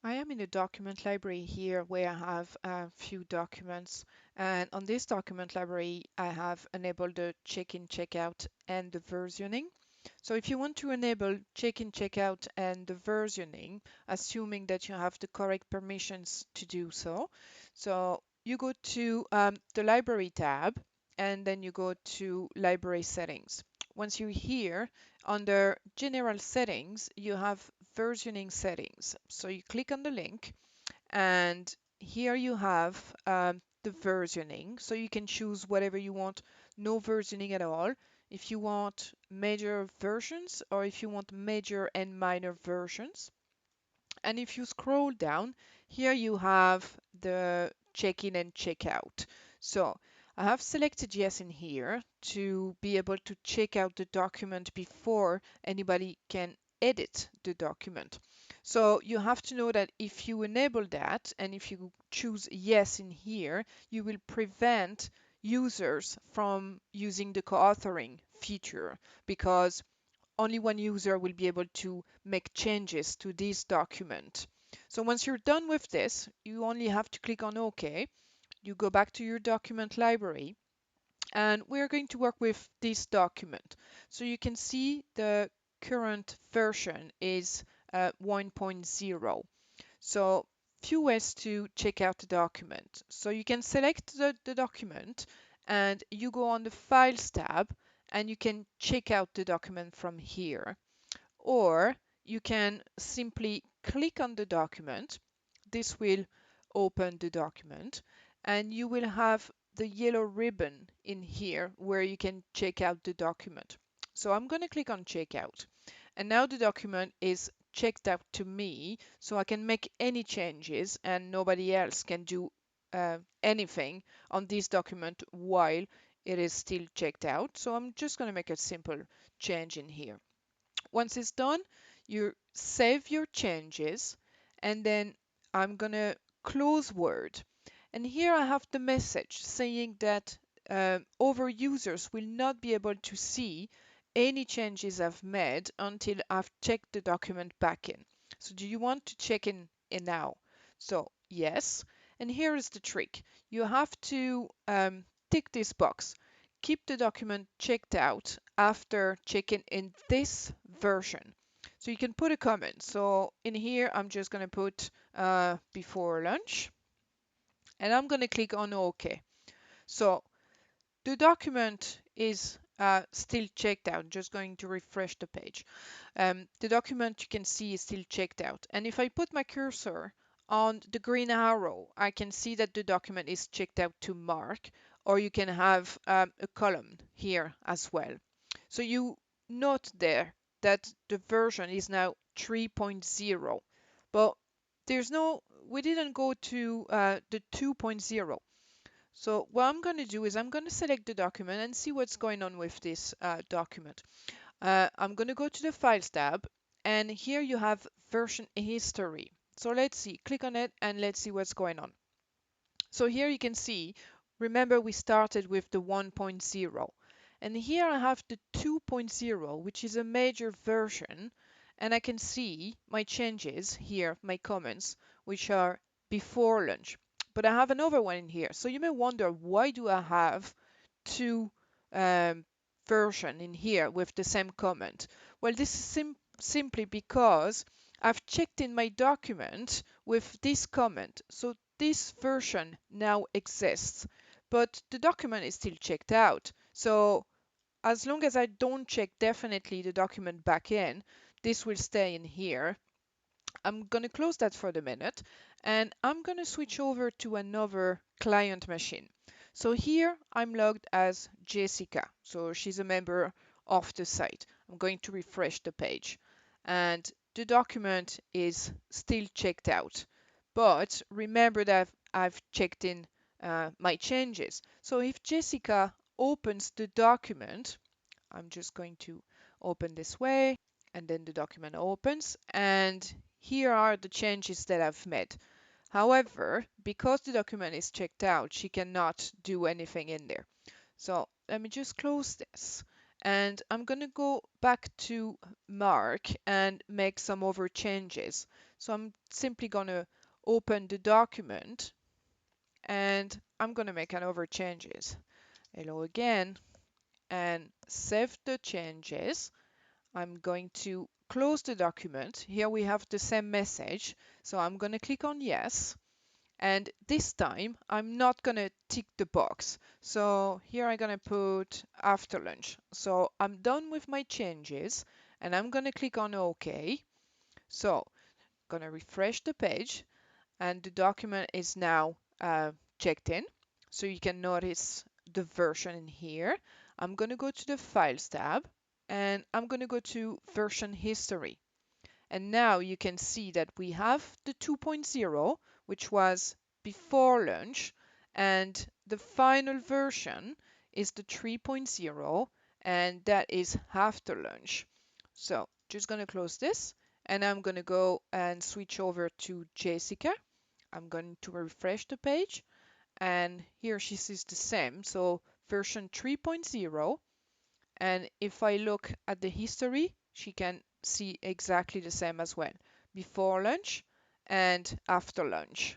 I am in a document library here where I have a few documents, and on this document library I have enabled the check-in, check-out and the versioning. So if you want to enable check-in, check-out and the versioning, assuming that you have the correct permissions to do so, so you go to the library tab and then you go to library settings. Once you're here, under general settings, you have versioning settings. So you click on the link and here you have the versioning. So you can choose whatever you want, no versioning at all. If you want major versions or if you want major and minor versions. And if you scroll down, here you have the check-in and check-out. So I have selected yes in here to be able to check out the document before anybody can edit the document. So you have to know that if you enable that and if you choose yes in here, you will prevent users from using the co-authoring feature because only one user will be able to make changes to this document. So once you're done with this, you only have to click on OK. You go back to your document library and we're going to work with this document. So you can see the current version is 1.0. So few ways to check out the document. So you can select the document and you go on the Files tab and you can check out the document from here. Or you can simply click on the document. This will open the document and you will have the yellow ribbon in here where you can check out the document. So I'm going to click on checkout and now the document is checked out to me so I can make any changes and nobody else can do anything on this document while it is still checked out. So I'm just going to make a simple change in here. Once it's done, you save your changes and then I'm gonna close Word. And here I have the message saying that over users will not be able to see any changes I've made until I've checked the document back in. So do you want to check in now? So yes. And here is the trick. You have to tick this box. Keep the document checked out after checking in this version. So you can put a comment. So in here, I'm just going to put before lunch and I'm going to click on OK. So the document is still checked out. Just going to refresh the page. The document you can see is still checked out. And if I put my cursor on the green arrow, I can see that the document is checked out to Mark, or you can have a column here as well. So you note there that the version is now 3.0, but we didn't go to the 2.0. So what I'm going to do is I'm going to select the document and see what's going on with this document. I'm going to go to the Files tab, and here you have version history. So let's see, click on it and let's see what's going on. So here you can see, remember we started with the 1.0. And here I have the 2.0, which is a major version. And I can see my changes here, my comments, which are before lunch. But I have another one in here. So you may wonder, why do I have two version in here with the same comment? Well, this is simply because I've checked in my document with this comment. So this version now exists, but the document is still checked out. So as long as I don't check definitely the document back in, this will stay in here. I'm going to close that for the minute and I'm going to switch over to another client machine. So here I'm logged as Jessica. So she's a member of the site. I'm going to refresh the page and the document is still checked out. But remember that I've checked in my changes. So if Jessica opens the document, I'm just going to open this way and then the document opens and here are the changes that I've made. However, because the document is checked out, she cannot do anything in there. So let me just close this and I'm going to go back to Mark and make some other changes. So I'm simply going to open the document and I'm going to make another changes. Hello again, and save the changes. I'm going to close the document. Here we have the same message. So I'm going to click on yes. And this time I'm not going to tick the box. So here I'm going to put after lunch. So I'm done with my changes and I'm going to click on OK. So I'm going to refresh the page and the document is now checked in. So you can notice the version in here. I'm going to go to the Files tab and I'm going to go to Version History. And now you can see that we have the 2.0, which was before lunch, and the final version is the 3.0, and that is after lunch. So just going to close this, and I'm going to go and switch over to Jessica. I'm going to refresh the page, and here she sees the same. So version 3.0, and if I look at the history, she can see exactly the same as well, before lunch and after lunch.